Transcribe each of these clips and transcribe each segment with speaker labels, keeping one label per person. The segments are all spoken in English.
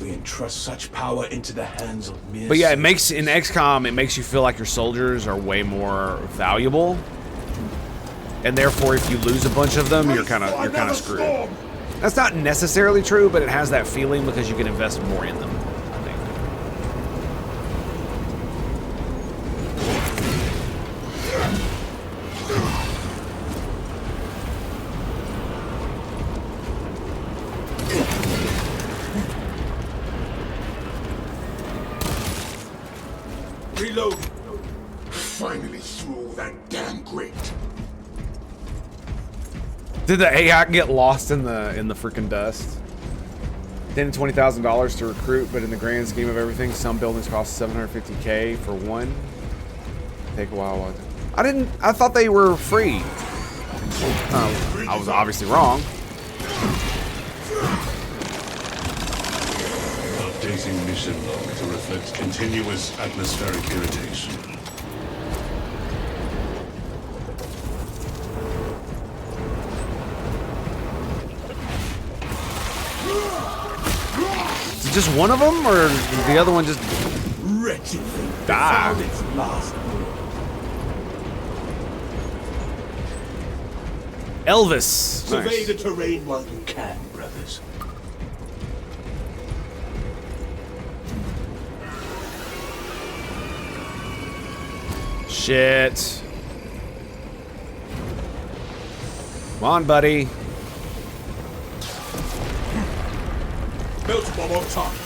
Speaker 1: We entrust such power into the hands of mere.
Speaker 2: But yeah, it makes in XCOM, it makes you feel like your soldiers are way more valuable, and therefore, if you lose a bunch of them, you're kind of screwed. That's not necessarily true, but it has that feeling because you can invest more in them, I think.
Speaker 1: Reload. Finally through that damn grate.
Speaker 2: Did the AI get lost in the freaking dust? $10,000 to $20,000 to recruit, but in the grand scheme of everything, some buildings cost $750K for one. Take a while. I thought they were free. I was obviously wrong.
Speaker 3: Updating mission log to reflect continuous atmospheric irritation.
Speaker 2: Is it just one of them, or the other one just died? Elvis.
Speaker 1: Survey
Speaker 2: Nice.
Speaker 1: the terrain while you can, brothers.
Speaker 2: Shit. Come on, buddy.
Speaker 1: Melt bomb on target.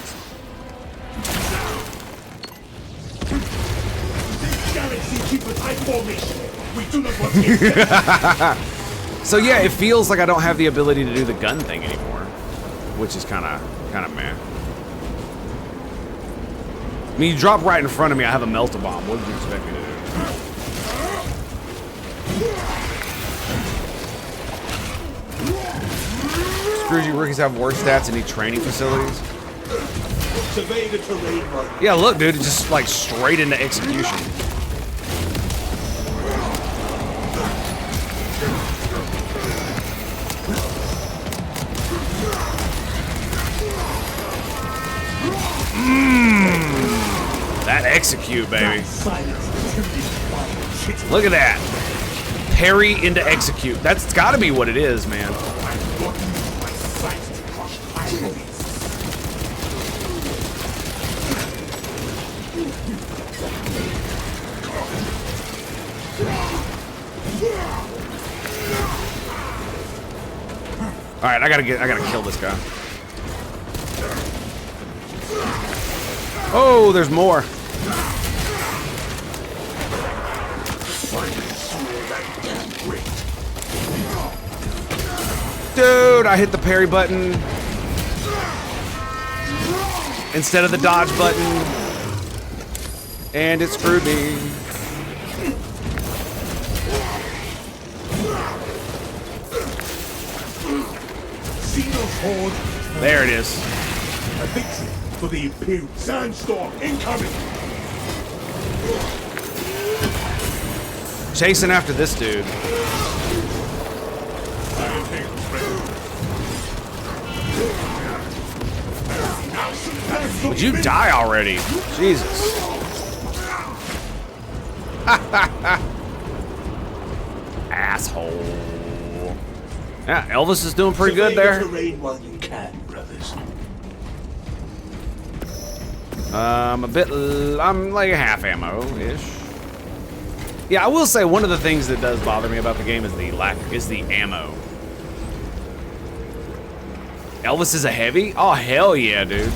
Speaker 1: Galaxy keep a tight formation. We do not want to.
Speaker 2: So yeah, it feels like I don't have the ability to do the gun thing anymore, which is kind of meh. I mean, you drop right in front of me, I have a melt-a-bomb. What did you expect me to do? Screws you rookies have worse stats and need training facilities.
Speaker 1: Survey the terrain while
Speaker 2: Yeah, look, dude, it's just like straight into execution. That execute, baby. Look at that. Parry into execute. That's gotta be what it is, man. Alright, I gotta kill this guy. Oh, there's more. Dude, I hit the parry button instead of the dodge button, and it screwed me.
Speaker 1: Xenos horde.
Speaker 2: There it is.
Speaker 1: A victory for the Imperial. Sandstorm incoming.
Speaker 2: Chasing after this dude. Would you die already? Jesus. Asshole. Yeah, Elvis is doing pretty good there.
Speaker 1: Terrain while you can, brothers.
Speaker 2: I'm like a half ammo-ish. Yeah, I will say one of the things that does bother me about the game is the ammo. Elvis is a heavy? Oh, hell yeah, dude.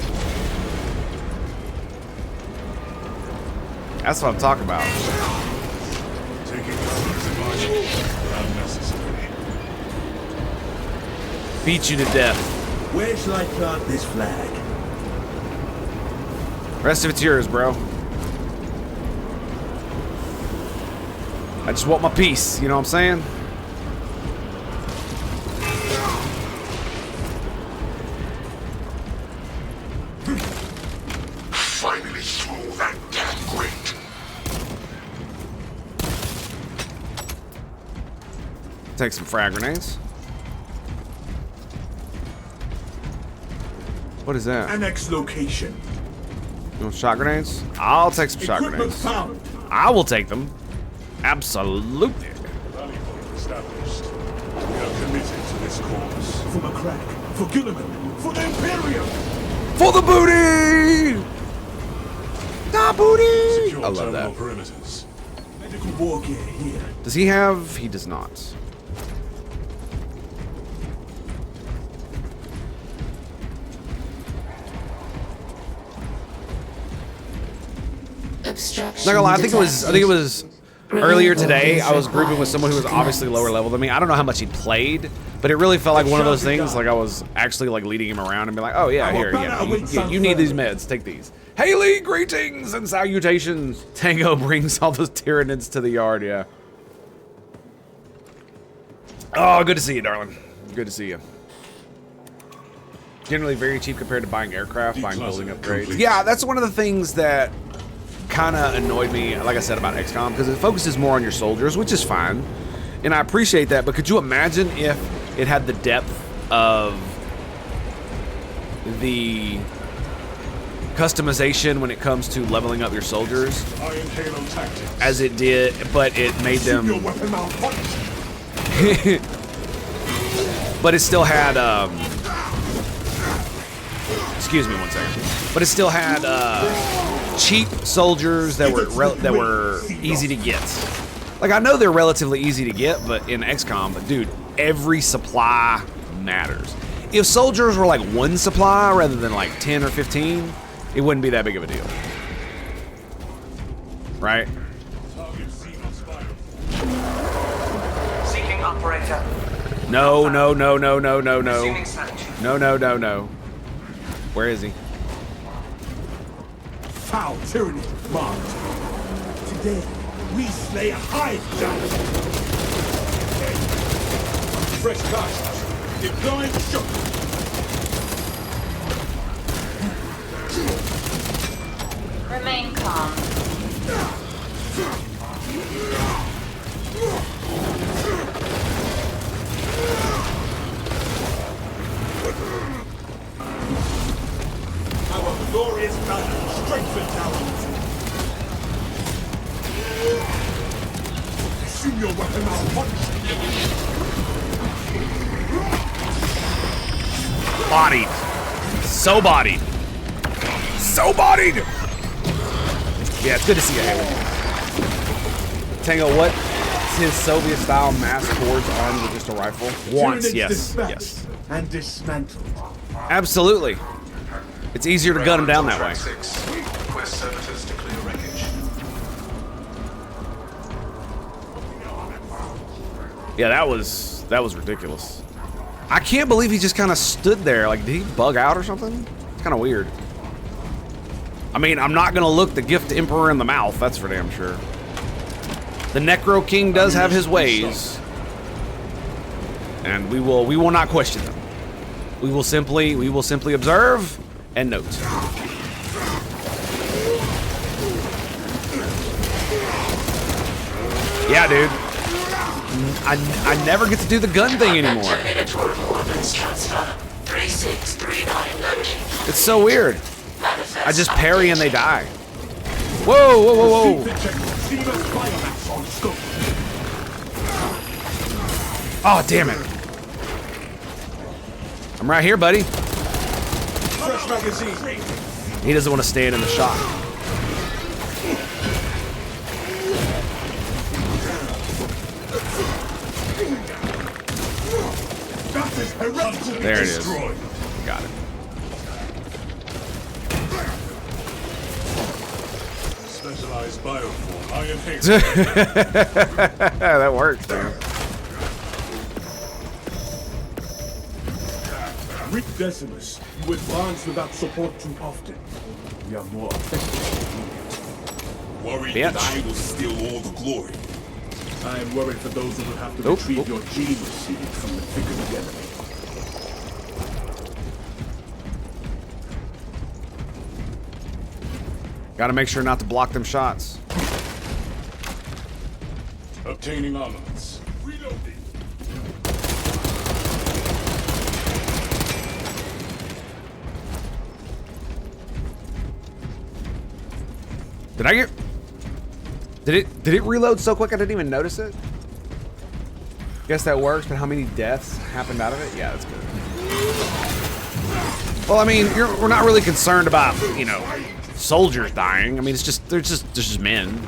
Speaker 2: That's what I'm talking about.
Speaker 3: Taking cover unnecessary.
Speaker 2: Beat you to death.
Speaker 1: Where shall I plant this flag?
Speaker 2: Rest of it's yours, bro. I just want my piece, you know what I'm saying?
Speaker 1: Finally through that damn grate.
Speaker 2: Take some frag grenades. What is that?
Speaker 1: Annex location.
Speaker 2: You want shot grenades? I'll take some shot
Speaker 1: Equipment
Speaker 2: grenades.
Speaker 1: found.
Speaker 2: I will take them. Absolutely.
Speaker 3: Rally point established. We are committed to this cause.
Speaker 1: For McCrack. For Gilliman. For the Imperium.
Speaker 2: For the booty! The booty!
Speaker 3: Secure
Speaker 2: I love
Speaker 3: terminal
Speaker 2: that.
Speaker 3: perimeters.
Speaker 1: Medical war gear here.
Speaker 2: Does he have? He does not. Not gonna lie, I think it was earlier today. I was grouping with someone who was obviously lower level than me. I don't know how much he played, but it really felt like one of those things. Like I was actually like leading him around and be like, "Oh yeah, here, yeah, you need these meds. Take these." Haley, greetings and salutations. Tango brings all those Tyranids to the yard. Yeah. Oh, good to see you, darling. Good to see you. Generally very cheap compared to buying aircraft, buying building upgrades. Yeah, that's one of the things that kind of annoyed me, like I said, about XCOM, because it focuses more on your soldiers, which is fine. And I appreciate that, but could you imagine if it had the depth of the customization when it comes to leveling up your soldiers
Speaker 3: Iron Halo tactics.
Speaker 2: as it did, but it made them...
Speaker 1: Your weapon malfunctioned.
Speaker 2: But it still had, excuse me one second. But it still had cheap soldiers that were easy to get. Like I know they're relatively easy to get, but in XCOM, dude, every supply matters. If soldiers were like one supply rather than like 10 or 15, it wouldn't be that big of a deal, right?
Speaker 3: Target Xenos fire.
Speaker 4: Seeking operator.
Speaker 2: No, no, no, no, no, no, no,
Speaker 4: Resuming search.
Speaker 2: no, no, no, no. Where is he?
Speaker 1: Foul tyranny marked. Today, we slay a hive giant.
Speaker 3: Fresh tasks.
Speaker 1: Deploying shock.
Speaker 5: Remain calm.
Speaker 1: Our glorious banner strengthens our Assume your weapon malfunction.
Speaker 2: Bodied. So bodied. So bodied! Yeah, it's good to see you, Haley. Tango, what's his Soviet-style mass towards armed with just a rifle? Once,
Speaker 1: Tyranids
Speaker 2: yes,
Speaker 1: dispatched
Speaker 2: yes.
Speaker 1: and dismantled.
Speaker 2: Absolutely. It's easier to gun them down that way.
Speaker 6: 6. Request servitors to clear wreckage.
Speaker 2: Yeah, that was ridiculous. I can't believe he just kind of stood there. Like, did he bug out or something? It's kind of weird. I mean, I'm not gonna look the gift Emperor in the mouth. That's for damn sure. The Necro King does have his ways, and we will not question them. We will simply observe and note. Yeah, dude. I never get to do the gun thing anymore. It's so weird. I just parry and they die. Whoa, whoa, whoa, whoa.
Speaker 1: Xenos biomass on scope.
Speaker 2: Oh, damn it. I'm right here, buddy.
Speaker 1: Fresh magazine.
Speaker 2: He doesn't want to stand in the shot.
Speaker 1: That is heretical.
Speaker 2: There it is.
Speaker 3: Destroyed.
Speaker 2: Got it.
Speaker 3: Specialized bioform. Iron Halo.
Speaker 2: That works, man.
Speaker 1: Rick Decimus, you advance without support too often. We are more effective.
Speaker 3: Worried
Speaker 2: Bitch.
Speaker 3: that I will steal all the glory.
Speaker 1: I am worried for those who will have to
Speaker 2: Oop,
Speaker 1: retrieve
Speaker 2: oop.
Speaker 1: your gene seed from the thick of the enemy.
Speaker 2: Gotta make sure not to block them shots.
Speaker 3: Obtaining armaments. Reloading.
Speaker 2: Did I get... Did it reload so quick I didn't even notice it? Guess that works, but how many deaths happened out of it? Yeah, that's good. Well, I mean, we're not really concerned about, you know, soldiers dying. I mean, they're just men.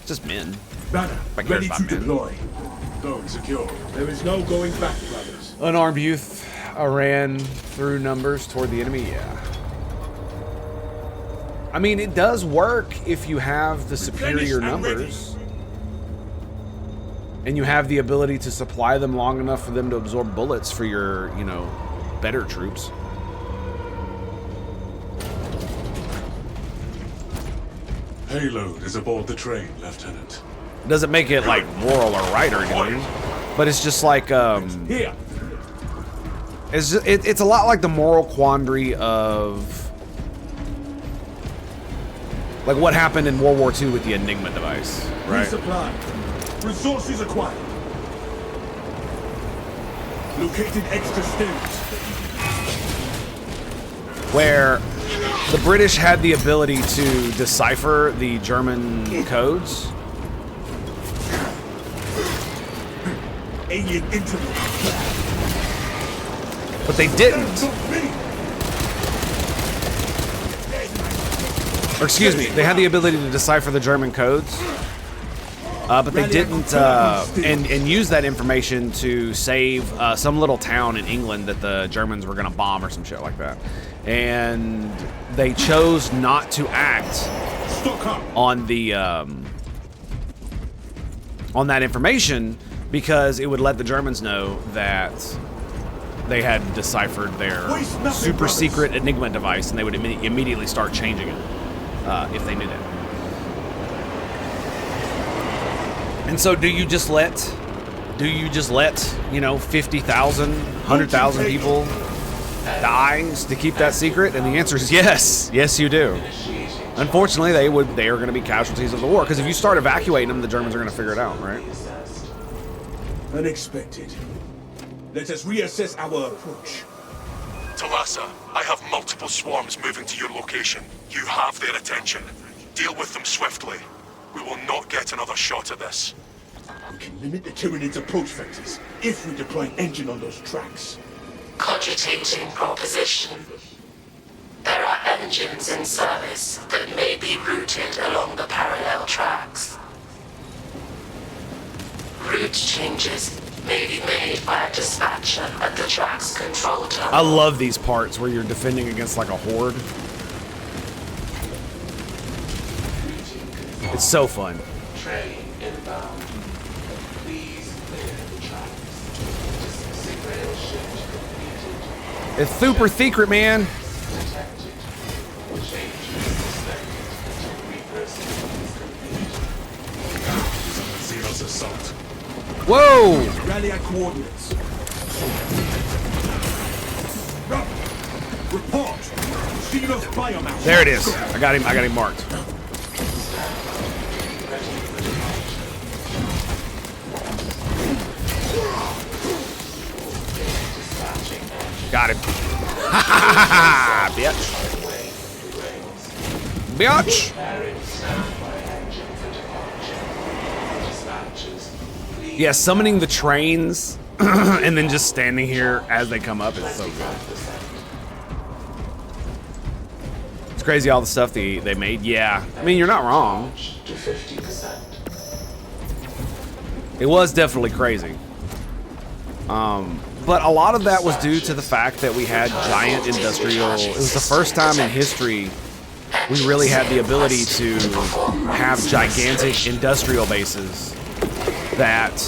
Speaker 2: Just men.
Speaker 1: Banner,
Speaker 2: Like,
Speaker 1: ready
Speaker 2: cares
Speaker 1: to
Speaker 2: about men.
Speaker 1: deploy. Zone secure. There is no going back, brothers.
Speaker 2: Unarmed youth ran through numbers toward the enemy. Yeah. I mean, it does work if you have the superior numbers. And you have the ability to supply them long enough for them to absorb bullets for your, you know, better troops.
Speaker 3: Payload is aboard the train, Lieutenant.
Speaker 2: It doesn't make it like moral or right or anything, but it's just like
Speaker 1: Here.
Speaker 2: it's a lot like the moral quandary of like what happened in World War II with the Enigma device, right?
Speaker 1: Resupply. Resources acquired. Located extra stairs.
Speaker 2: Where the British had the ability to decipher the German codes.
Speaker 1: Alien interval.
Speaker 2: But they didn't. Or excuse me, they had the ability to decipher the German codes. But they didn't, and use that information to save some little town in England that the Germans were going to bomb or some shit like that. And they chose not to act on the on that information because it would let the Germans know that they had deciphered their super secret Enigma device, and they would immediately start changing it if they knew that. And so do you just let, you know, 50,000, 100,000 people die to keep that secret? And the answer is yes. Yes, you do. Unfortunately, they are going to be casualties of the war, because if you start evacuating them, the Germans are going to figure it out, right?
Speaker 1: Unexpected. Let us reassess our approach.
Speaker 6: Talassa, I have multiple swarms moving to your location. You have their attention. Deal with them swiftly. We will not get another shot at this.
Speaker 1: We can limit the Tyranids' approach vectors if we deploy an engine on those tracks.
Speaker 4: Cogitating proposition. There are engines in service that may be routed along the parallel tracks. Route changes may be made by a dispatcher at the track's control tower.
Speaker 2: I love these parts where you're defending against like a horde. It's so fun.
Speaker 4: Train inbound. Please clear the tracks. Signal shift completed.
Speaker 2: It's super secret, man.
Speaker 4: Detected. Changes suspected. Reversing is complete.
Speaker 3: Xenos assault.
Speaker 2: Whoa!
Speaker 1: Rally at coordinates. Report. Xenos biomass.
Speaker 2: There it is. I got him marked. Got him. Ha ha ha ha, bitch. Bitch. Yeah, summoning the trains and then just standing here as they come up is so good. It's crazy all the stuff they made. Yeah, I mean, you're not wrong.
Speaker 4: To 50%.
Speaker 2: It was definitely crazy. But a lot of that was due to the fact that we had giant industrial... It was the first time in history we really had the ability to have gigantic industrial bases that...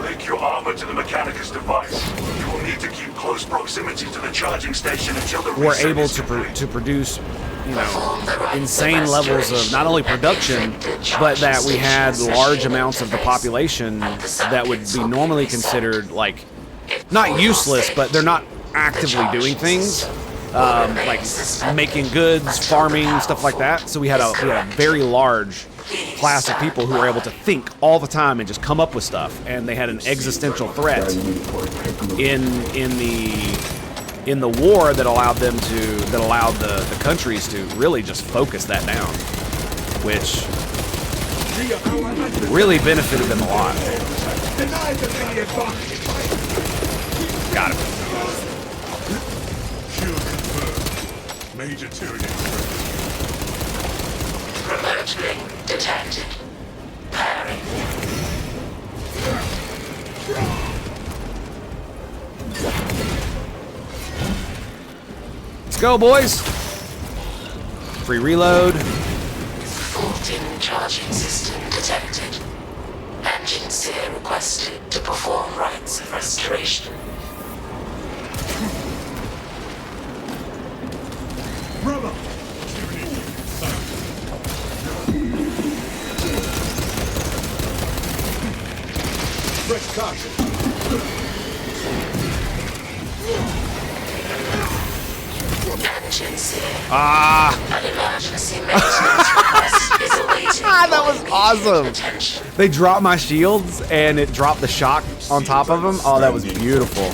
Speaker 6: Link your armor to the Mechanicus device. You will need to keep close proximity to the charging station until the
Speaker 2: were
Speaker 6: reset
Speaker 2: able
Speaker 6: is
Speaker 2: to
Speaker 6: complete.
Speaker 2: produce, you know, insane levels of not only production, but that we had large amounts of the population that would be normally considered like not useless, but they're not actively doing things, like making goods, farming, stuff like that. So we had a very large class of people who were able to think all the time and just come up with stuff, and they had an existential threat in the war that allowed them to the countries to really just focus that down. which really benefited them a lot.
Speaker 1: Denied them any advantage.
Speaker 2: Got him.
Speaker 3: Shield confirmed. Major tyranny.
Speaker 4: Remote link detected. Pairing.
Speaker 2: Let's go, boys. Free reload.
Speaker 4: Fault in charging system detected. Engine seer requested to perform rites of restoration.
Speaker 1: Brother! Fresh caution.
Speaker 4: Engine seer.
Speaker 2: Ah,
Speaker 4: An emergency maintenance request is awaiting.
Speaker 2: that was
Speaker 4: your
Speaker 2: awesome.
Speaker 4: attention.
Speaker 2: They dropped my shields and it dropped the shock on top of them. Oh, that was beautiful.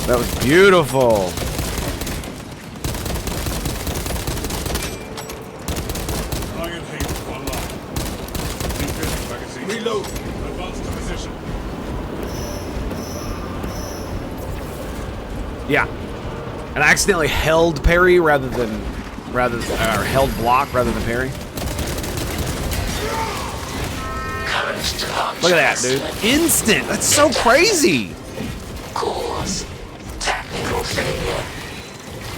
Speaker 2: That was beautiful.
Speaker 3: Iron Haven online. Defense magazine.
Speaker 1: Reload.
Speaker 3: Advance to position.
Speaker 2: Yeah. And I accidentally held parry or held block rather than parry.
Speaker 4: Current departure
Speaker 2: Look at that, dude. Instant. That's so crazy.
Speaker 4: Cause technical failure.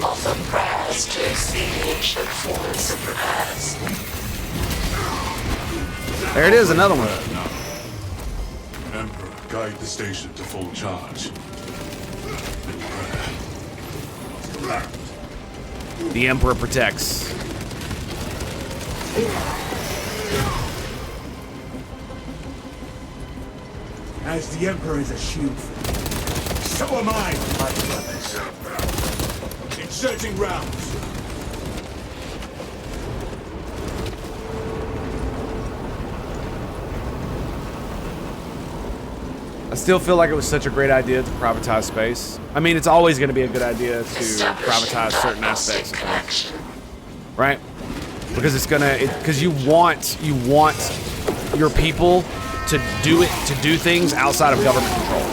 Speaker 4: Offer prayers to expedite the performance of repairs.
Speaker 2: There it is, another one.
Speaker 3: Emperor, guide the station to full charge.
Speaker 2: The Emperor protects.
Speaker 1: As the Emperor is a shield for me, so am I, my brothers. Inserting rounds.
Speaker 2: I still feel like it was such a great idea to privatize space. I mean, it's always going to be a good idea to privatize certain aspects of things, right? Because it's gonna, because you want your people to do things outside of government control.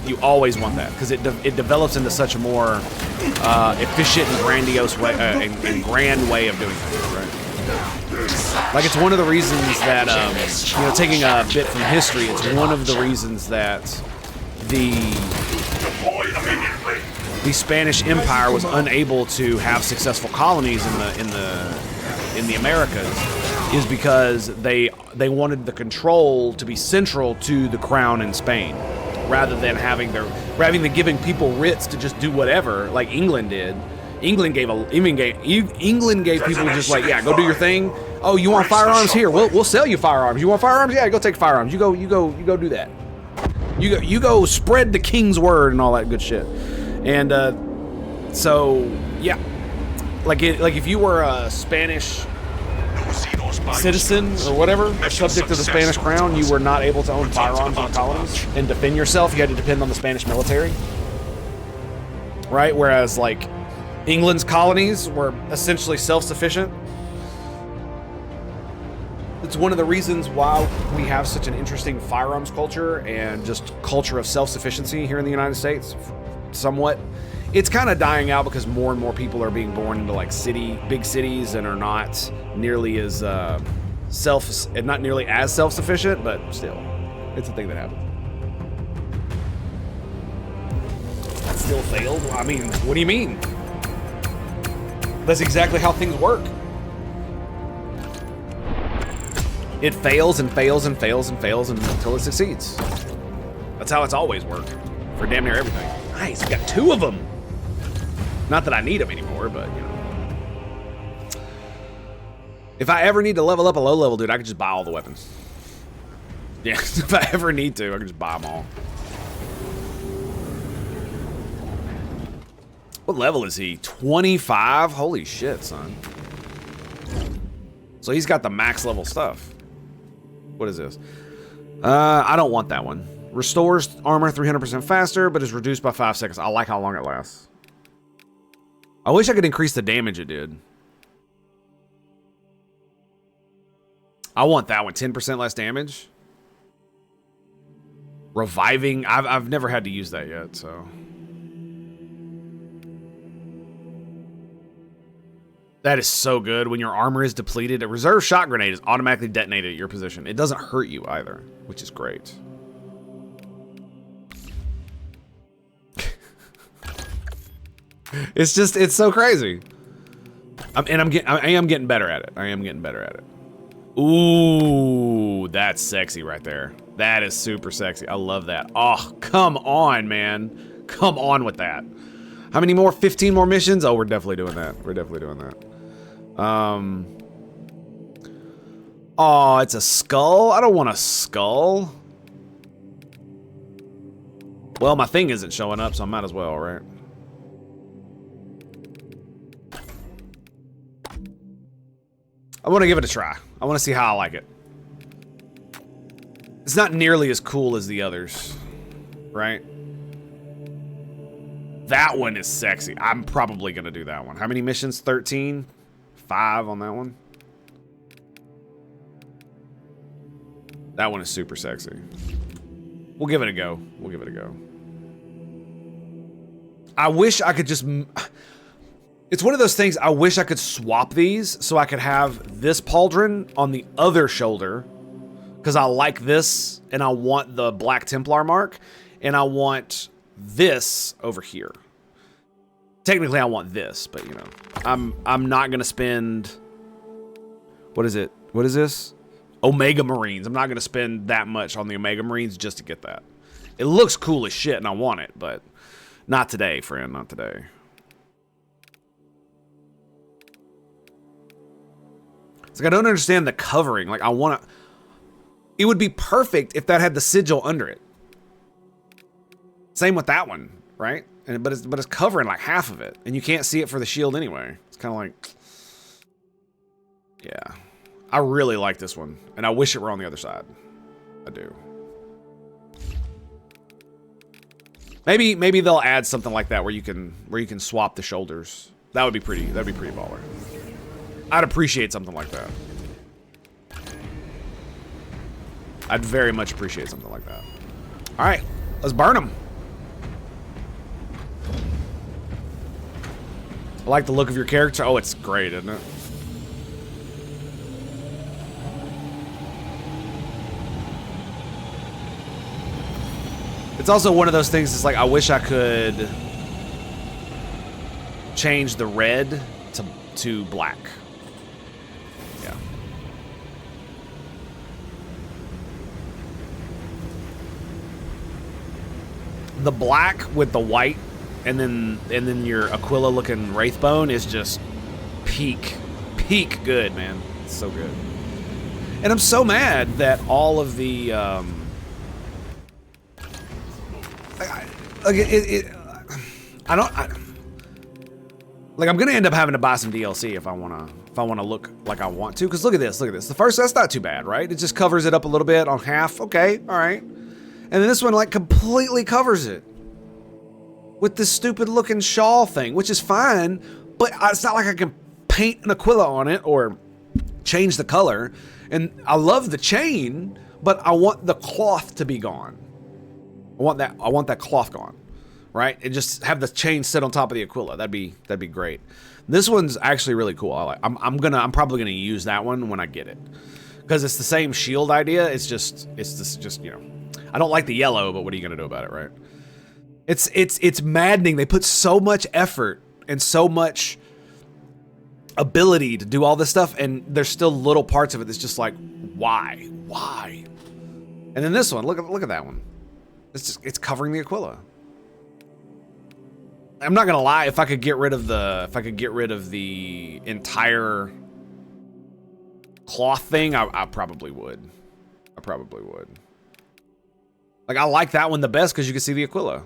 Speaker 2: You always want that because it develops into such a more efficient and grandiose way, and grand way of doing things, right? Like it's one of the reasons that taking a bit from history, it's one of the reasons that the Spanish Empire was unable to have successful colonies in the Americas, is because they wanted the control to be central to the crown in Spain, rather than giving people writs to just do whatever like England did. England gave people just like, yeah, go do your thing. Oh, you want firearms? Here, we'll sell you firearms. You want firearms? Yeah, go take firearms. You go do that. You go spread the king's word and all that good shit. And so yeah, like if you were a Spanish citizen or whatever, subject to the Spanish crown, you were not able to own firearms in the colonies and defend yourself. You had to depend on the Spanish military, right? Whereas like England's colonies were essentially self-sufficient. It's one of the reasons why we have such an interesting firearms culture and just culture of self-sufficiency here in the United States. Somewhat, it's kind of dying out because more and more people are being born into like big cities and are not nearly as self-sufficient, but still, it's a thing that happens. That still failed? I mean, what do you mean? That's exactly how things work. It fails and fails and fails and fails until it succeeds. That's how it's always worked for damn near everything. Nice, we got 2 of them. Not that I need them anymore, but you know. If I ever need to level up a low level dude, I can just buy all the weapons. Yeah, if I ever need to, I can just buy them all. What level is he? 25? Holy shit, son. So he's got the max level stuff. What is this? I don't want that one. Restores armor 300% faster, but is reduced by 5 seconds. I like how long it lasts. I wish I could increase the damage it did. I want that one. 10% less damage. Reviving. I've never had to use that yet, so. That is so good. When your armor is depleted, a reserve shot grenade is automatically detonated at your position. It doesn't hurt you either, which is great. It's so crazy. I am getting better at it. I am getting better at it. Ooh, that's sexy right there. That is super sexy. I love that. Oh, come on, man. Come on with that. How many more? 15 more missions? Oh, we're definitely doing that. We're definitely doing that. Oh, it's a skull? I don't want a skull. Well, my thing isn't showing up, so I might as well, right? I want to give it a try. I want to see how I like it. It's not nearly as cool as the others, right? That one is sexy. I'm probably going to do that one. How many missions? 13? 5 on that one. That one is super sexy. We'll give it a go. We'll give it a go. I wish I could just... It's one of those things, I wish I could swap these so I could have this pauldron on the other shoulder. Because I like this, and I want the Black Templar mark, and I want this over here. Technically, I want this, but you know, I'm not gonna spend. What is it? What is this? Omega Marines. I'm not gonna spend that much on the Omega Marines just to get that. It looks cool as shit, and I want it, but not today, friend. Not today. It's like I don't understand the covering. Like I want to. It would be perfect if that had the sigil under it. Same with that one, right? But it's covering like half of it, and you can't see it for the shield anyway. It's kind of like, yeah. I really like this one, and I wish it were on the other side. I do. Maybe they'll add something like that where you can swap the shoulders. That would be pretty. That'd be pretty baller. I'd appreciate something like that. I'd very much appreciate something like that. All right, let's burn them. I like the look of your character. Oh, it's great, isn't it? It's also one of those things, it's like, I wish I could change the red to black. Yeah. The black with the white and then your Aquila looking Wraithbone is just peak good, man. It's so good. And I'm so mad that all of the I'm gonna end up having to buy some DLC if I wanna look like I want to. Cause look at this. The first, that's not too bad, right? It just covers it up a little bit on half. Okay, all right. And then this one like completely covers it with this stupid looking shawl thing, which is fine, but it's not like I can paint an Aquila on it or change the color. And I love the chain, but I want the cloth to be gone. I want that cloth gone, right? And just have the chain sit on top of the Aquila. That'd be great. This one's actually really cool. I'm probably gonna use that one when I get it, because it's the same shield idea. It's just you know, I don't like the yellow, but what are you gonna do about it, right? It's maddening. They put so much effort and so much ability to do all this stuff, and there's still little parts of it that's just like, why? And then this one, look at that one. It's covering the Aquila. I'm not gonna lie, if I could get rid of the entire cloth thing, I probably would. Like, I like that one the best because you can see the Aquila.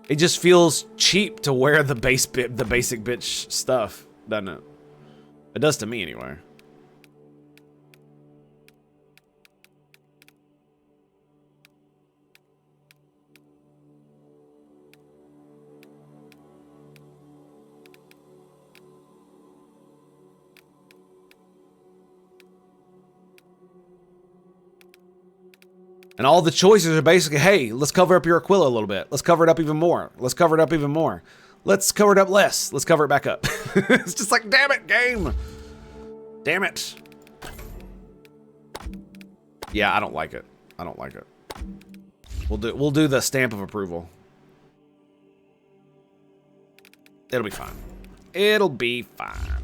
Speaker 2: It just feels cheap to wear the basic bitch stuff, doesn't it? It does to me anyway. And all the choices are basically, hey, let's cover up your Aquila a little bit. Let's cover it up even more. Let's cover it up even more. Let's cover it up less. Let's cover it back up. It's just like, damn it, game. Damn it. Yeah, I don't like it. I don't like it. We'll do the stamp of approval. It'll be fine. It'll be fine.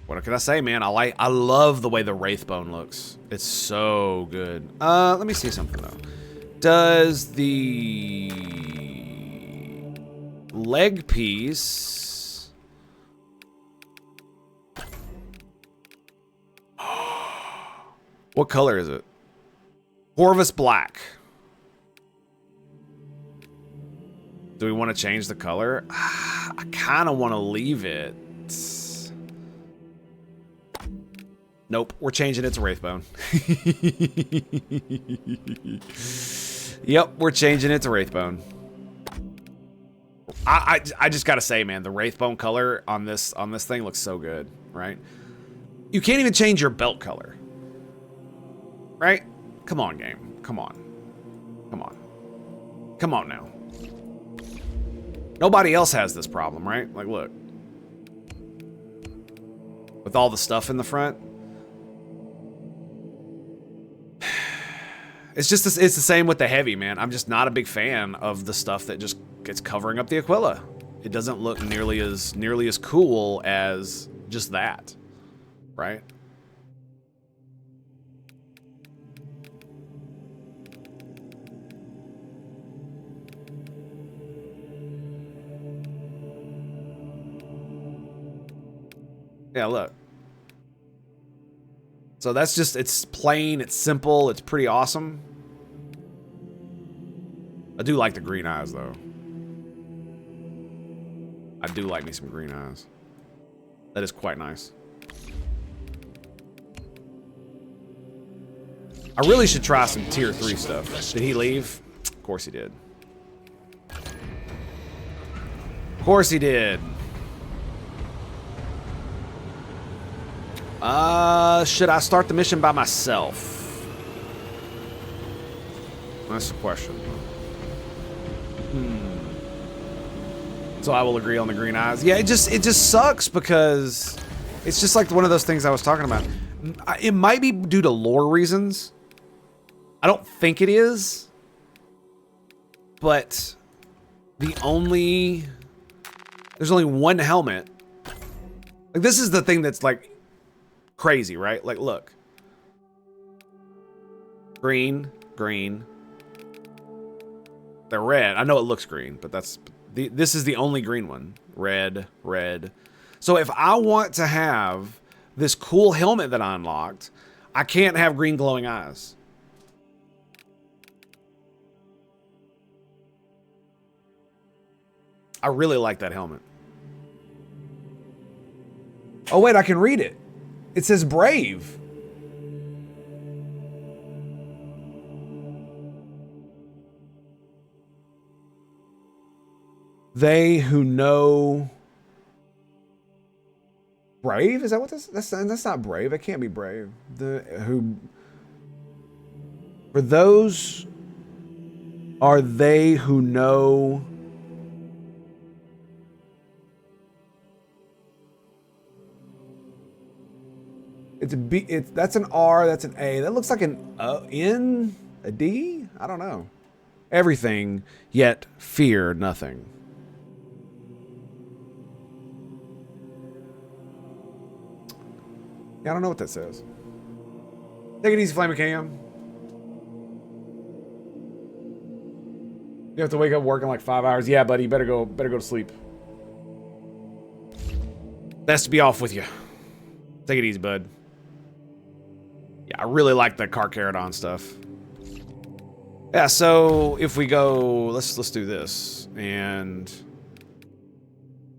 Speaker 2: What can I say, man? I love the way the Wraithbone looks. It's so good. Let me see something though. Does the leg piece what color is it? Corvus black. Do we want to change the color? I kind of want to leave it. Nope, we're changing it to Wraithbone. Yep, we're changing it to Wraithbone. I just gotta say, man, the Wraithbone color on this thing looks so good, right? You can't even change your belt color, right? Come on, game. Come on. Come on. Come on now. Nobody else has this problem, right? Like, look. With all the stuff in the front. It's just it's the same with the heavy, man. I'm just not a big fan of the stuff that just gets covering up the Aquila. It doesn't look nearly as cool as just that, right? Yeah, look. So that's just, it's plain, it's simple, it's pretty awesome. I do like the green eyes, though. I do like me some green eyes. That is quite nice. I really should try some tier 3 stuff. Did he leave? Of course he did. Of course he did. Should I start the mission by myself? That's the question. So I will agree on the green eyes. Yeah, it just sucks because it's just like one of those things I was talking about. It might be due to lore reasons. I don't think it is. But there's only one helmet. Like, this is the thing that's like crazy, right? Like, look. Green, green. They're red. I know it looks green, but this is the only green one. Red, red. So if I want to have this cool helmet that I unlocked, I can't have green glowing eyes. I really like that helmet. Oh wait, I can read it. It says brave. They who know brave? Is that what that's not brave. It can't be brave. For those are they who know it's a B, that's an R, that's an A. That looks like an N, a D? I don't know. Everything, yet fear nothing. Yeah, I don't know what that says. Take it easy, Flaming Cam. You have to wake up work in like 5 hours. Yeah, buddy, you better go to sleep. Best to be off with you. Take it easy, bud. Yeah, I really like the Carcharodon stuff. Yeah, so if we go, let's do this, and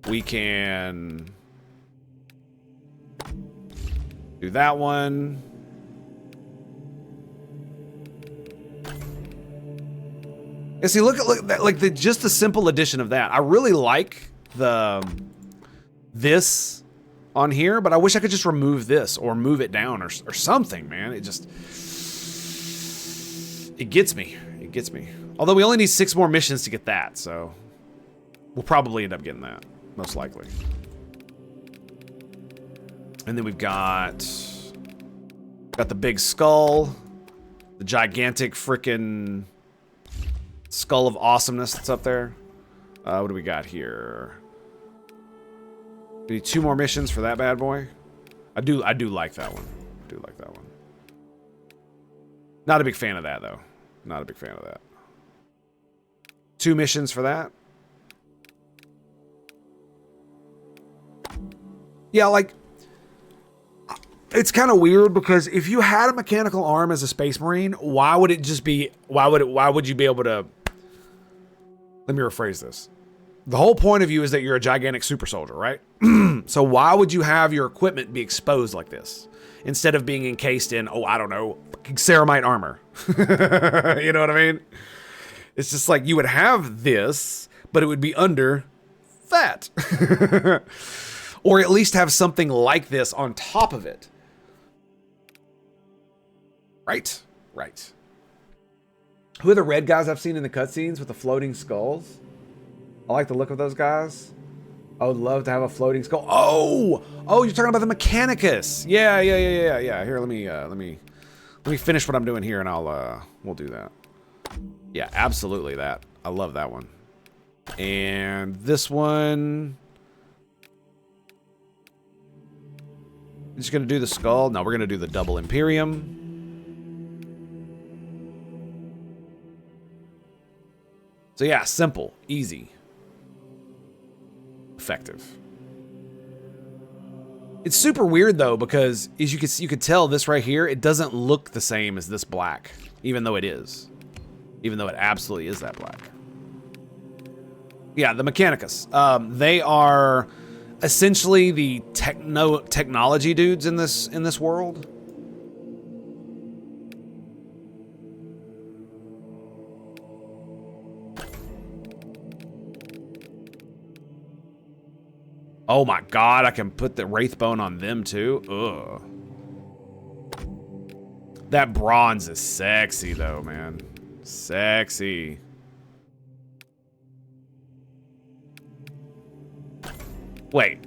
Speaker 2: we can do that one. Yeah, see, look at like just the simple addition of that. I really like this on here, but I wish I could just remove this or move it down or something, man. It just... It gets me. It gets me. Although we only need 6 more missions to get that, so... We'll probably end up getting that. Most likely. And then we've got the big skull. The gigantic frickin' skull of awesomeness that's up there. What do we got here? We need 2 more missions for that bad boy. I do like that one. I do like that one. Not a big fan of that, though. Not a big fan of that. 2 missions for that. Yeah, like... It's kind of weird because if you had a mechanical arm as a Space Marine, why would it just be... Why would you be able to... Let me rephrase this. The whole point of you is that you're a gigantic super soldier, right? So why would you have your equipment be exposed like this? Instead of being encased in, oh, I don't know, ceramite armor. You know what I mean? It's just like you would have this, but it would be under that. Or at least have something like this on top of it. Right? Right. Who are the red guys I've seen in the cutscenes with the floating skulls? I like the look of those guys. I would love to have a floating skull. Oh, you're talking about the Mechanicus. Yeah. Here, let me finish what I'm doing here, and we'll do that. Yeah, absolutely that. I love that one. And this one, just gonna do the skull. No, we're gonna do the double Imperium. So yeah, simple, easy. Effective. It's super weird though, because as you could tell this right here, it doesn't look the same as this black, even though it is. Even though it absolutely is that black. Yeah, the Mechanicus. They are essentially the technology dudes in this world. Oh my god, I can put the Wraithbone on them too? Ugh. That bronze is sexy though, man. Sexy. Wait.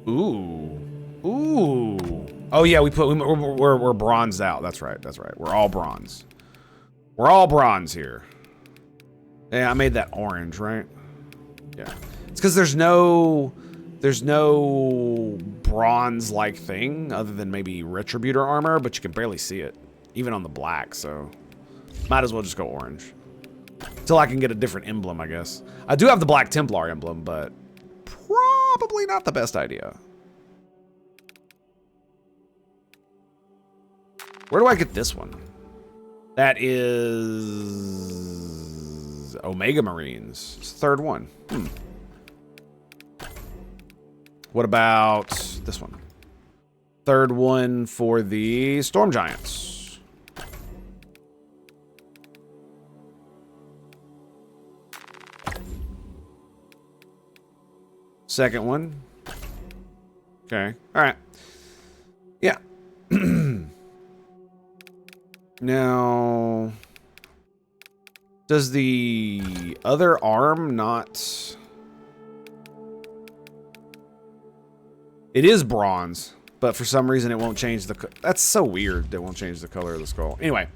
Speaker 2: Ooh. Ooh. Oh yeah, we're bronzed out. That's right. That's right. We're all bronze. We're all bronze here. Yeah, I made that orange, right? Yeah. It's because there's no bronze-like thing other than maybe Retributor armor, but you can barely see it, even on the black, so might as well just go orange. Until I can get a different emblem, I guess. I do have the Black Templar emblem, but probably not the best idea. Where do I get this one? That is Omega Marines. It's the third one. What about this one? Third one for the Storm Giants. Second one. Okay. All right. Yeah. Now, does the other arm not... It is bronze, but for some reason it won't change the... That's so weird. It won't change the color of the skull. Anyway.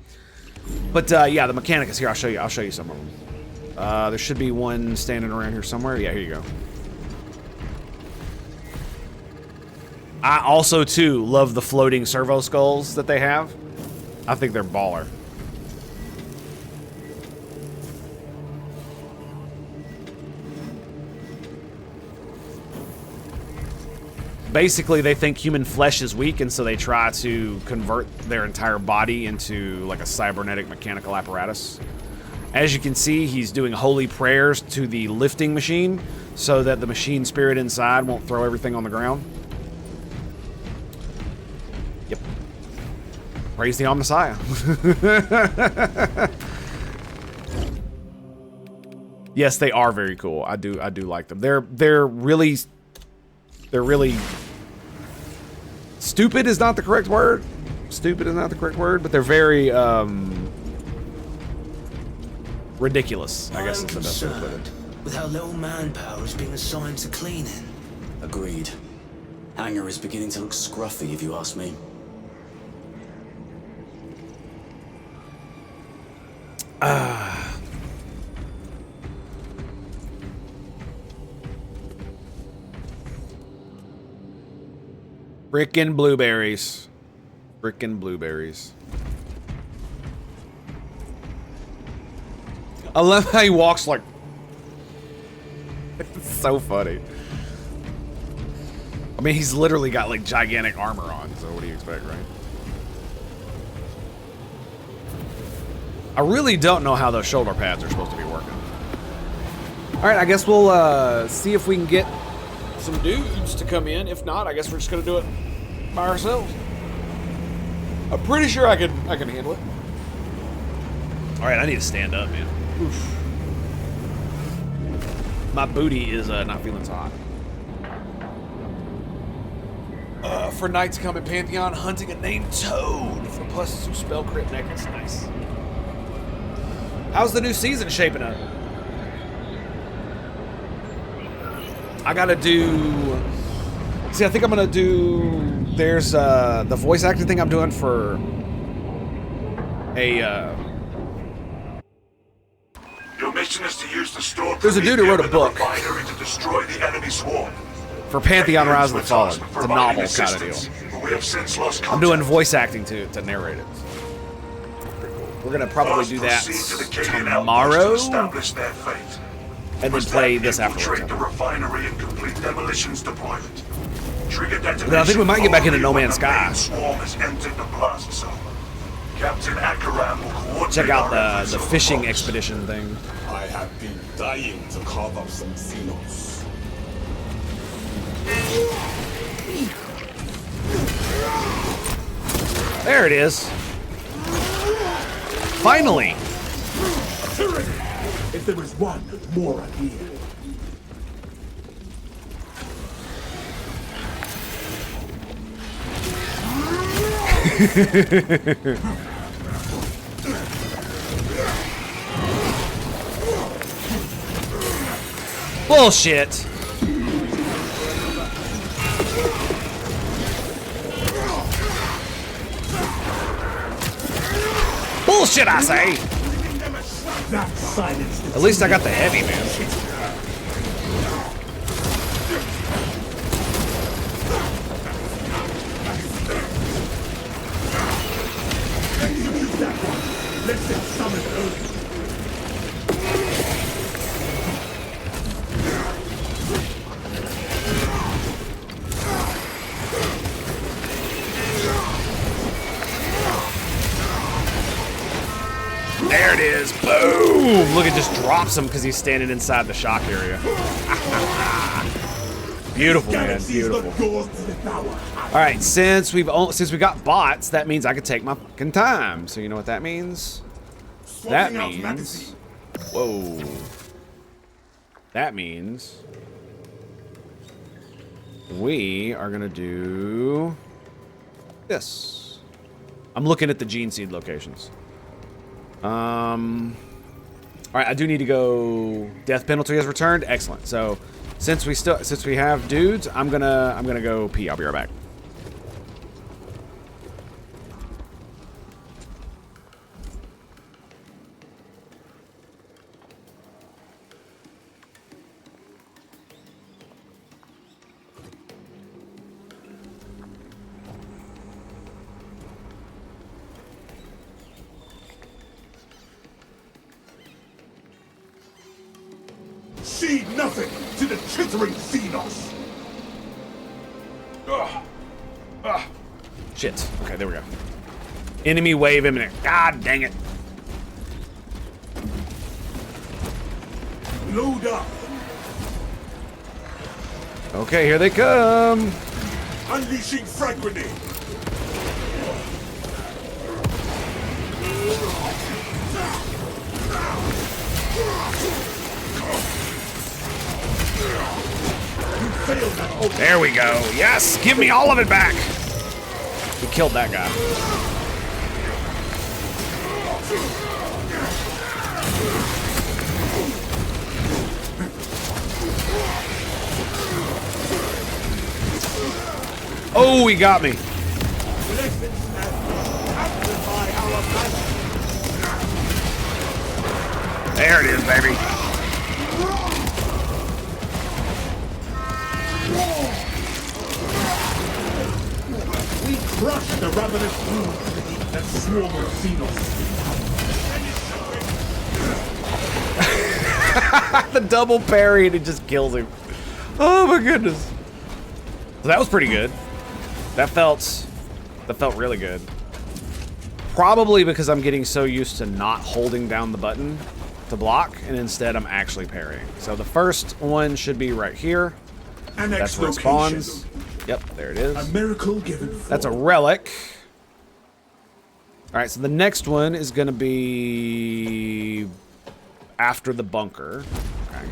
Speaker 2: But, yeah, the Mechanicus here. I'll show you some of them. There should be one standing around here somewhere. Yeah, here you go. I also, too, love the floating servo skulls that they have. I think they're baller. Basically, they think human flesh is weak, and so they try to convert their entire body into like a cybernetic mechanical apparatus. As you can see, he's doing holy prayers to the lifting machine so that the machine spirit inside won't throw everything on the ground. Yep. Praise the Messiah. Yes, they are very cool. I do like them. They're really They're really... Stupid is not the correct word. Stupid is not the correct word, but they're very, ridiculous, I guess is the best way to put it.
Speaker 7: With how little manpower is being assigned to cleaning.
Speaker 8: Agreed. Hangar is beginning to look scruffy, if you ask me.
Speaker 2: Frickin' blueberries. Frickin' blueberries. I love how he walks like... It's so funny. I mean, he's literally got like gigantic armor on, so what do you expect, right? I really don't know how those shoulder pads are supposed to be working. Alright, I guess we'll see if we can get some dudes to come in. If not, I guess we're just gonna do it by ourselves. I'm pretty sure I can handle it. Alright, I need to stand up, man. Oof. My booty is not feeling so hot. For Knights Come in Pantheon, hunting a named Toad for +2 spell crit necklace. Nice. How's the new season shaping up? I gotta do... See, I think I'm gonna do... There's the voice acting thing I'm doing for a...
Speaker 6: Your mission is to use the stored
Speaker 2: There's a dude who wrote a book
Speaker 6: to destroy the enemy swarm.
Speaker 2: for Pantheon Rise of the Fallen. It's a novel kind of deal.
Speaker 6: We have since lost contact.
Speaker 2: I'm doing voice acting to narrate it. We're gonna probably do that tomorrow, and then play this afterwards.
Speaker 6: The refinery and complete demolitions deployment. Trigger detonation.
Speaker 2: But I think we might get back into No Man's Sky.
Speaker 6: Swarm has entered the blast zone. Captain Akaram will coordinate
Speaker 2: Check out
Speaker 6: our
Speaker 2: the
Speaker 6: efforts
Speaker 2: fishing
Speaker 6: approach.
Speaker 2: expedition thing.
Speaker 3: I have been dying to carve up some Xenos.
Speaker 2: There it is. Finally.
Speaker 1: If there was one more here.
Speaker 2: Bullshit. Bullshit, I say.
Speaker 1: That silence.
Speaker 2: At least I got the heavy, man.
Speaker 1: Let's get summoned early.
Speaker 2: There it is. Boom. Look, it just drops him because he's standing inside the shock area. Beautiful, man. Beautiful. All right, since we got bots, that means I could take my fucking time. So you know what that means? That means... Whoa. That means... we are going to do... this. I'm looking at the gene seed locations. All right, I do need to go. Death penalty has returned. Excellent. So, since we have dudes, I'm gonna go pee. I'll be right back.
Speaker 1: Cede nothing to the chittering Xenos.
Speaker 2: Shit. Okay, there we go. Enemy wave imminent. God dang it.
Speaker 1: Load up.
Speaker 2: Okay, here they come.
Speaker 1: Unleashing frag grenade. You failed that
Speaker 2: There we go. Yes, give me all of it back. We killed that guy. Oh, he got me. There it is, baby.
Speaker 1: We crushed the ravenous food that swarm of Xenos.
Speaker 2: The double parry and it just kills him. Oh my goodness. So that was pretty good. That felt really good. Probably because I'm getting so used to not holding down the button to block, and instead I'm actually parrying. So the first one should be right here. That's where it spawns. Yep, there it is.
Speaker 1: A miracle given forth.
Speaker 2: That's a relic. All right, so the next one is gonna be after the bunker. Okay.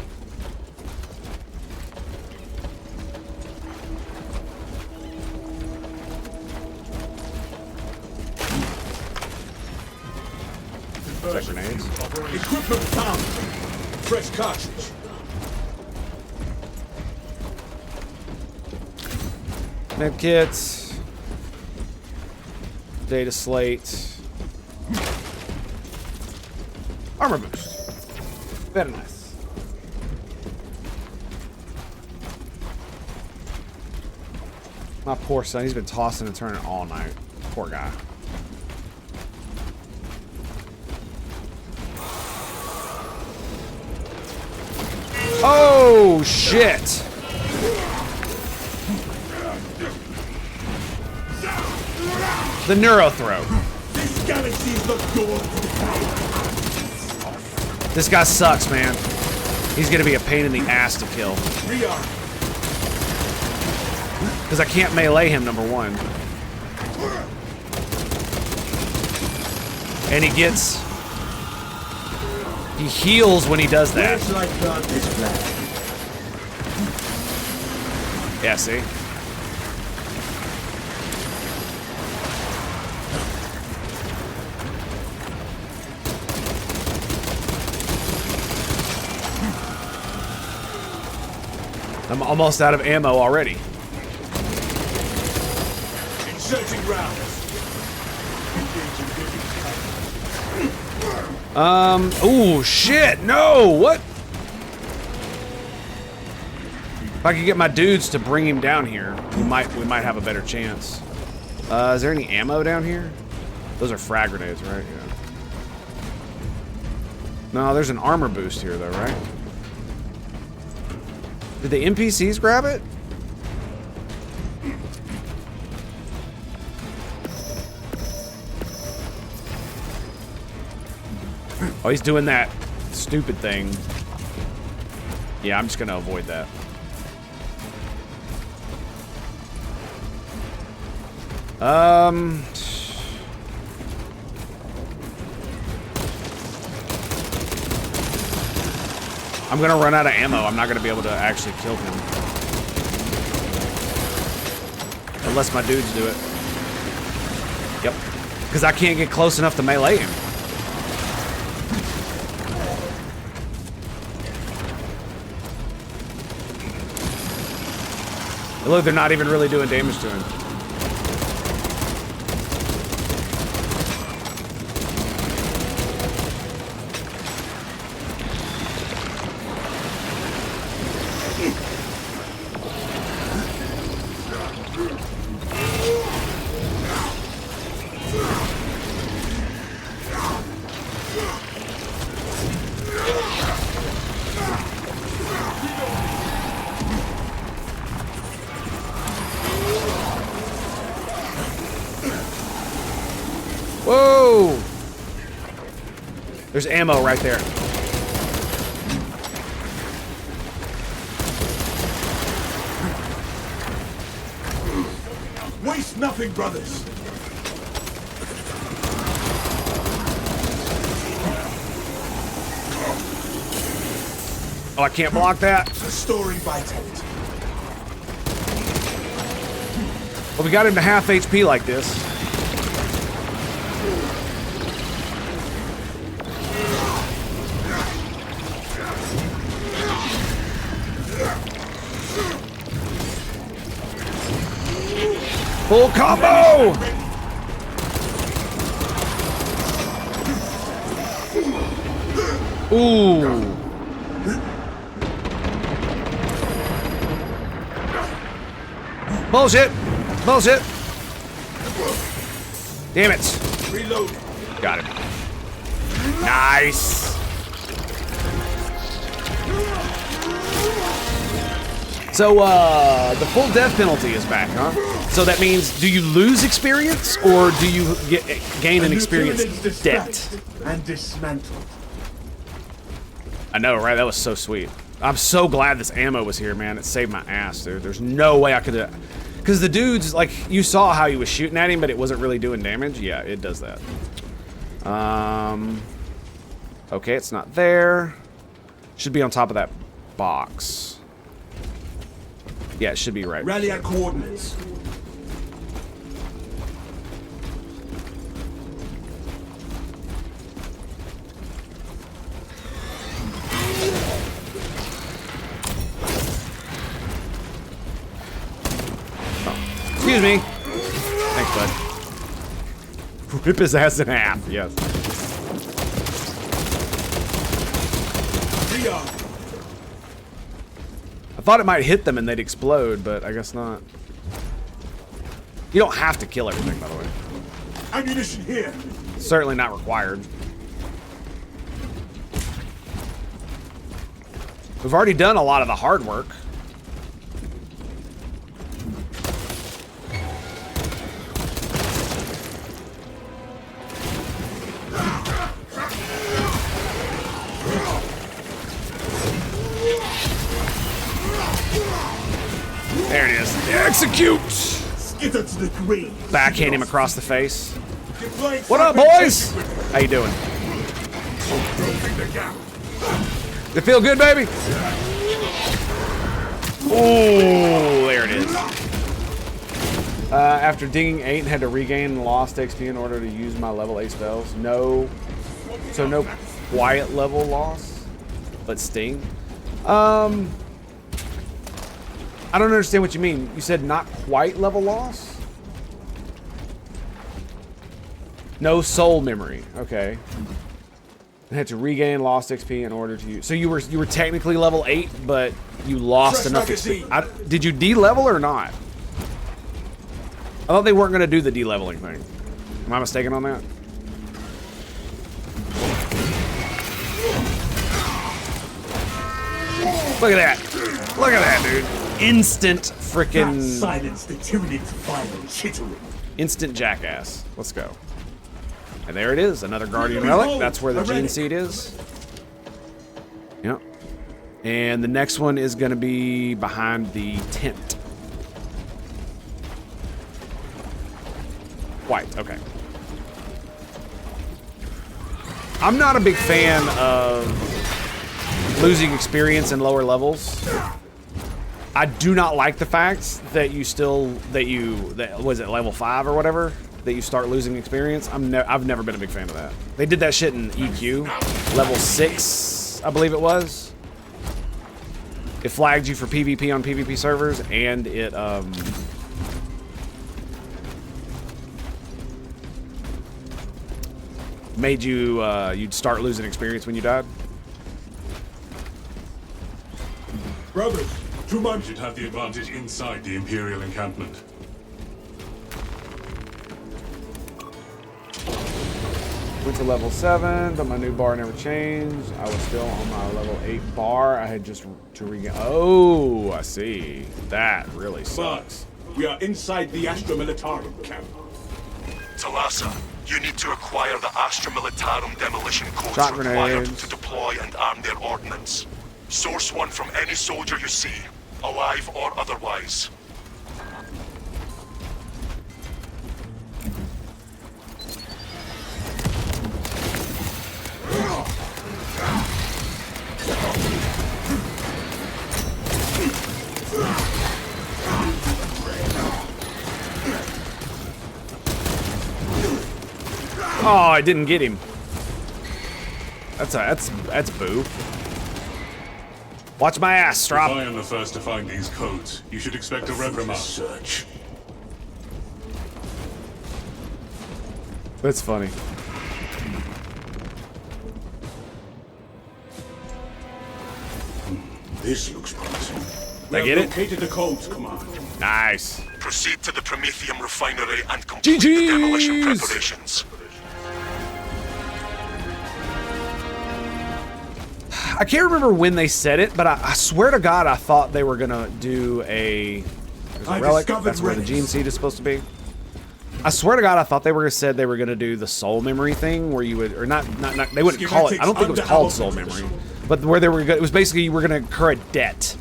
Speaker 2: Is that grenades?
Speaker 1: Equipment found. Fresh cartridge.
Speaker 2: Med kits. Data slate. Armor boost. Very nice. My poor son, he's been tossing and turning all night. Poor guy. Oh, shit. The neuro throw.
Speaker 1: This galaxy is the door to the power.
Speaker 2: This guy sucks, man. He's gonna be a pain in the ass to kill.
Speaker 1: Rearm.
Speaker 2: Because I can't melee him, number one. And he heals when he does that.
Speaker 1: Flashlight plant is flat.
Speaker 2: Yeah, see? I'm almost out of ammo already.
Speaker 1: Inserting rounds.
Speaker 2: Oh shit, no, what? If I could get my dudes to bring him down here, we might have a better chance. Is there any ammo down here? Those are frag grenades, right? Yeah. No, there's an armor boost here though, right? Did the NPCs grab it? Oh, he's doing that stupid thing. Yeah, I'm just gonna avoid that. I'm gonna run out of ammo. I'm not gonna be able to actually kill him. Unless my dudes do it. Yep. Because I can't get close enough to melee him. Look, they're not even really doing damage to him. Whoa! There's ammo right there.
Speaker 1: Waste nothing, brothers.
Speaker 2: Oh, I can't block that.
Speaker 1: Restoring vitality.
Speaker 2: Well, we got him to half HP like this. Full combo! Ooh. Bullshit! Bullshit! Damn it!
Speaker 1: Reload.
Speaker 2: Got him. Nice! So, the full death penalty is back, huh? So that means, do you lose experience, or do you gain an experience debt?
Speaker 1: And dismantled.
Speaker 2: I know, right? That was so sweet. I'm so glad this ammo was here, man. It saved my ass, dude. There's no way I could have... Because the dude's, like, you saw how he was shooting at him, but it wasn't really doing damage. Yeah, it does that. Okay, it's not there. Should be on top of that box. Yeah, it should be right.
Speaker 1: Rally at coordinates.
Speaker 2: Excuse me. Thanks, bud. Rip his ass in half, yes. I thought it might hit them and they'd explode, but I guess not. You don't have to kill everything, by the way.
Speaker 1: Ammunition here.
Speaker 2: Certainly not required. We've already done a lot of the hard work. There it is. Execute!
Speaker 1: Skitter to the grave.
Speaker 2: Backhand him across the face.
Speaker 1: Deploying
Speaker 2: What up,
Speaker 1: sniper
Speaker 2: boys?
Speaker 1: chasing with
Speaker 2: How you doing?
Speaker 1: closing the gap.
Speaker 2: You feel good, baby? Oh, there it is. After dinging 8 and had to regain lost XP in order to use my level 8 spells. No. So no quiet level loss, but sting. I don't understand what you mean. You said not quite level loss? No soul memory. Okay. I had to regain lost XP in order to use. So you were technically level 8, but you lost enough XP. Did you de-level or not? I thought they weren't going to do the de-leveling thing. Am I mistaken on that? Look at that. Look at that, dude. Instant frickin'
Speaker 1: Silence the tyrannid's violent chittering.
Speaker 2: instant jackass. Let's go. And there it is, another Guardian Relic. That's where the Gene Seed is. Yep. And the next one is going to be behind the tent. White, okay. I'm not a big fan of losing experience in lower levels. I do not like the fact that was it level 5 or whatever, that you start losing experience. I've never been a big fan of that. They did that shit in EQ, level 6, I believe it was. It flagged you for PvP on PvP servers, and it made you you'd start losing experience when you died.
Speaker 1: Brothers, 2 months.
Speaker 3: You'd have the advantage inside the Imperial encampment.
Speaker 2: Went to level 7, but my new bar never changed. I was still on my level 8 bar. I had just to regain. Oh, I see. That really sucks.
Speaker 1: But we are inside the Astra Militarum camp.
Speaker 6: Talassa, you need to acquire the Astra Militarum demolition codes
Speaker 2: Shot
Speaker 6: required
Speaker 2: grenades.
Speaker 6: to deploy and arm their ordnance. Source one from any soldier you see, alive or otherwise.
Speaker 2: Oh, I didn't get him. That's boo. Watch my ass,
Speaker 3: If I
Speaker 2: Strop.
Speaker 3: am the first to find these codes, you should expect a reprimand.
Speaker 1: Search.
Speaker 2: That's funny.
Speaker 1: This looks promising.
Speaker 2: I get it?
Speaker 1: Located the codes, Command.
Speaker 2: Nice.
Speaker 6: Proceed to the Prometheum refinery and complete the
Speaker 2: GG's.
Speaker 6: demolition preparations.
Speaker 2: I can't remember when they said it, but I swear to God, I thought they were gonna do a. There's a
Speaker 1: I
Speaker 2: relic.
Speaker 1: discovered
Speaker 2: That's where the
Speaker 1: relics.
Speaker 2: gene seed is supposed to be. I swear to God, I thought they were said they were gonna do the soul memory thing, where you would, or not. They wouldn't call it. I don't think it was called soul memory, but where they were. It was basically you were gonna incur a debt,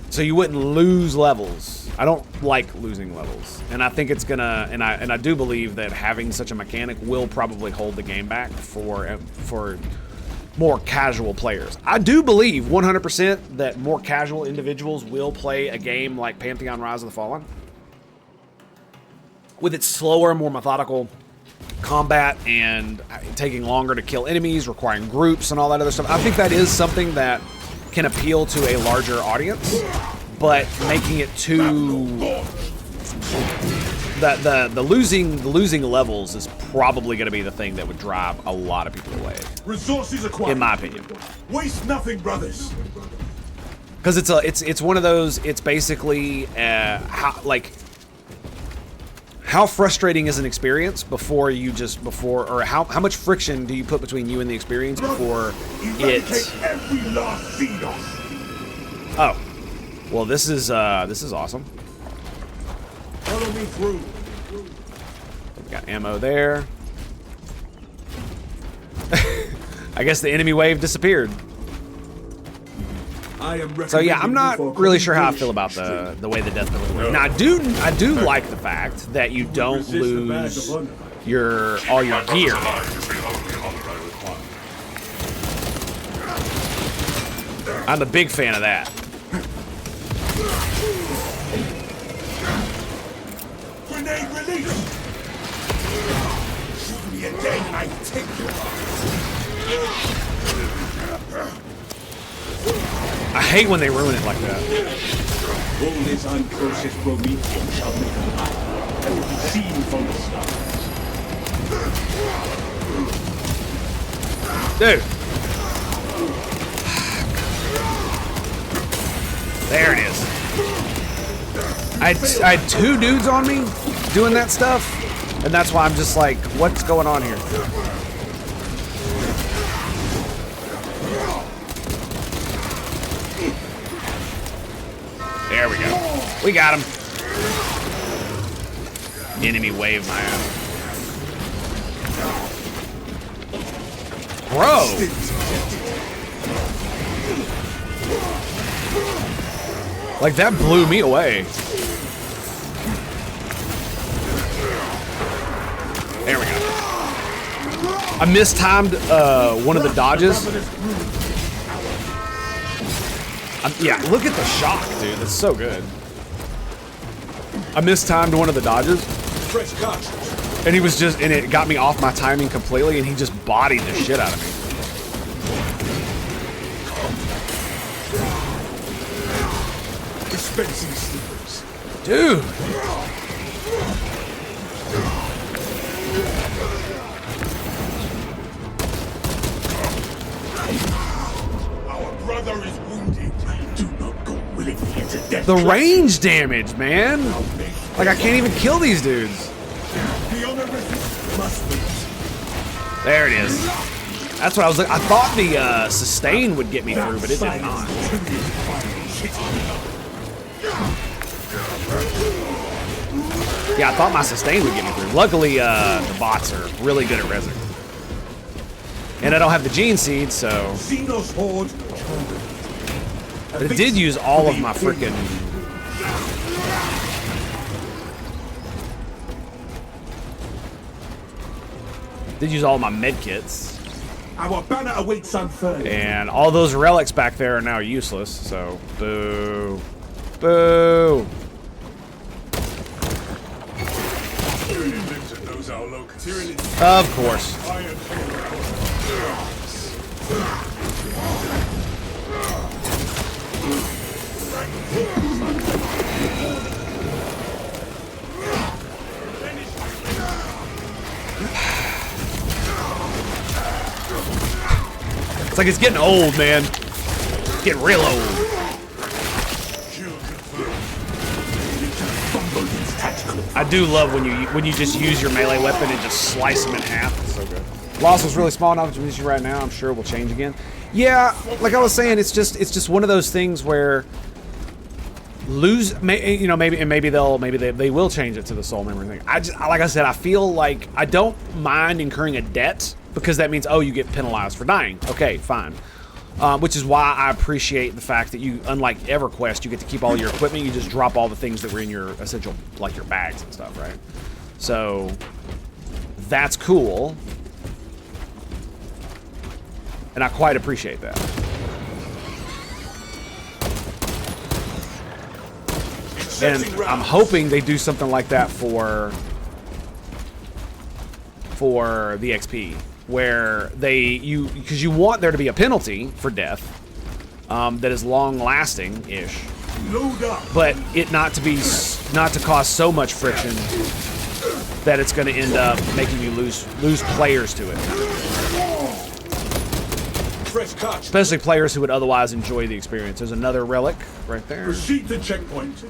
Speaker 2: so you wouldn't lose levels. I don't like losing levels, and I think it's gonna, and I do believe that having such a mechanic will probably hold the game back for more casual players. I do believe 100% that more casual individuals will play a game like Pantheon: Rise of the Fallen with its slower, more methodical combat and taking longer to kill enemies, requiring groups and all that other stuff. I think that is something that can appeal to a larger audience. But making it too the losing levels is probably going to be the thing that would drive a lot of people away,
Speaker 1: Resources acquired.
Speaker 2: in my opinion.
Speaker 1: Waste nothing, brothers.
Speaker 2: Because it's one of those. It's basically how frustrating is an experience before or how much friction do you put between you and the experience before
Speaker 1: Eradicate every last Xenos.
Speaker 2: Oh. Well, this is awesome.
Speaker 1: Follow me through.
Speaker 2: We got ammo there. I guess the enemy wave disappeared.
Speaker 1: I am
Speaker 2: So yeah, I'm not really sure how I feel
Speaker 1: communication
Speaker 2: about the way the death penalty works. Now, I do like the fact that you don't
Speaker 1: Resist the badge
Speaker 2: lose
Speaker 1: of honor.
Speaker 2: all your gear.
Speaker 3: Alive is the only honor I require.
Speaker 2: I'm a big fan of that.
Speaker 1: Grenade release. Shoot me again and I take you.
Speaker 2: I hate when they ruin it like that.
Speaker 1: All this unprocessed Prometheum shall make a light that will be seen from the stars.
Speaker 2: Dude. There it is. I had two dudes on me doing that stuff, and that's why I'm just like, what's going on here? There we go. We got him. Enemy wave my ass. Bro! Like, that blew me away. There we go. I mistimed one of the dodges. Yeah, look at the shock, dude. That's so good. I mistimed one of the dodges.
Speaker 1: Fresh cartridge.
Speaker 2: And he was just, and it got me off my timing completely, and he just bodied the shit out of me.
Speaker 1: Dispensing sleepers.
Speaker 2: Dude!
Speaker 1: Our brother is wounded. Do not go willingly into death.
Speaker 2: The range damage, man! Like, I can't even kill these dudes.
Speaker 1: The honor must wait.
Speaker 2: There it is. That's what I was like. I thought the sustain would get me through, but it did not. Yeah, I thought my sustain would get me through. Luckily, the bots are really good at resin. And I don't have the gene seed, so...
Speaker 1: Xenos horde.
Speaker 2: But it did use all of my freaking... Did use all my med kits.
Speaker 1: Our banner awaits unfurled.
Speaker 2: And all those relics back there are now useless, so... Boo. Boo.
Speaker 3: Inventor knows
Speaker 2: Of course. It's like it's getting old, man. It's getting real old. I do love when you just use your melee weapon and just slice them in half. It's so good. Loss was really small enough to use right now. I'm sure it will change again. Yeah, like I was saying, it's just one of those things where maybe they will change it to the soul memory thing. Like I said, I feel like I don't mind incurring a debt because that means, oh, you get penalized for dying. Okay, fine. Which is why I appreciate the fact that you, unlike EverQuest, you get to keep all your equipment. You just drop all the things that were in your essential, like your bags and stuff, right? So that's cool. And I quite appreciate that. And I'm hoping they do something like that for the XP, where because you want there to be a penalty for death that is long-lasting-ish, but it not to cause so much friction that it's going to end up making you lose players to it. Especially players who would otherwise enjoy the experience. There's another relic right there.
Speaker 1: Proceed to checkpoint.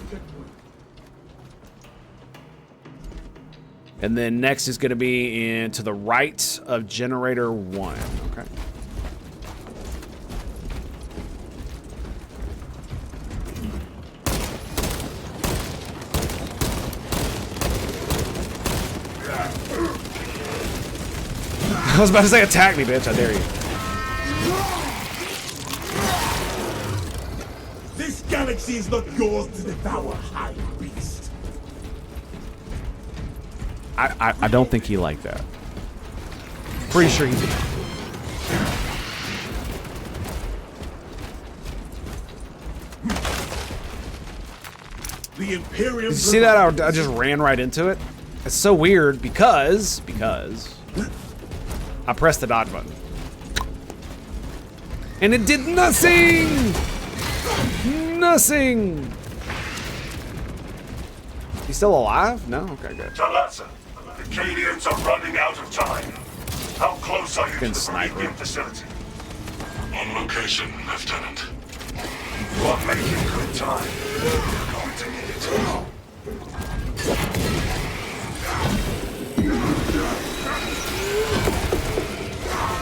Speaker 2: And then next is going to be to the right of generator 1. Okay. I was about to say attack me, bitch. I dare you.
Speaker 1: This galaxy is not yours to devour, high beast.
Speaker 2: I don't think he liked that. Pretty sure he did.
Speaker 1: The Imperium.
Speaker 2: Did you see that? I just ran right into it. It's so weird because I pressed the dodge button. And it did nothing! Nothing! He's still alive? No? Okay, good.
Speaker 6: Talassa, the Cadians are running out of time. How close are you to the Promethean facility?
Speaker 3: On location, Lieutenant.
Speaker 6: You are making good time. You're going to need it.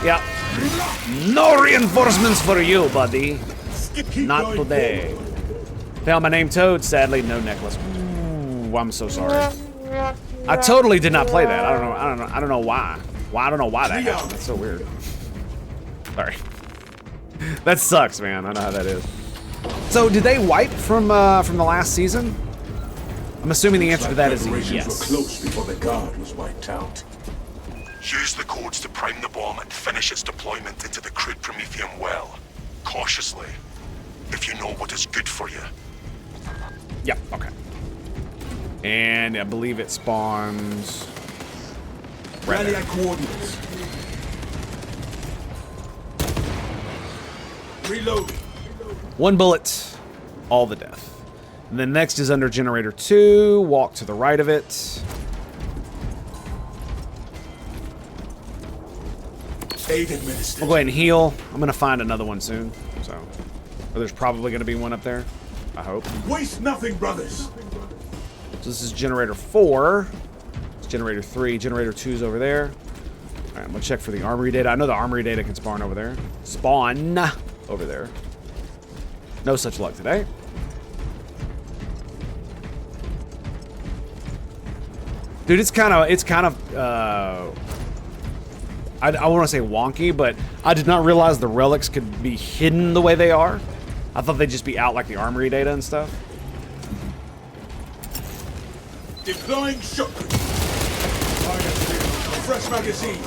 Speaker 2: Yeah. No reinforcements for you, buddy. Not today. Found my name Toad, sadly, no necklace. Ooh, I'm so sorry. I totally did not play that. I don't know why. I don't know why that happened. That's so weird. Sorry. That sucks, man. I know how that is. So, did they wipe from the last season? I'm assuming the answer to that is yes.
Speaker 1: Were close before the guard was wiped out.
Speaker 6: Use the codes to prime the bomb and finish its deployment into the crude Prometheum well. Cautiously, if you know what is good for you.
Speaker 2: Yep, okay. And I believe it spawns right
Speaker 1: Rally
Speaker 2: there.
Speaker 1: at coordinates. Reloading.
Speaker 2: One bullet, all the death. And then next is under generator 2. Walk to the right of it.
Speaker 1: Aid administered.
Speaker 2: We'll go ahead and heal. I'm gonna find another one soon. So, or there's probably gonna be one up there. I hope.
Speaker 1: Waste nothing, brothers.
Speaker 2: So this is generator 4. It's generator 3. Generator 2 is over there. All right, I'm gonna check for the armory data. I know the armory data can spawn over there. Spawn over there. No such luck today. Dude, it's kind of I want to say wonky, but I did not realize the relics could be hidden the way they are. I thought they'd just be out like the armory data and stuff.
Speaker 1: Deploying shotgun. Fresh magazine.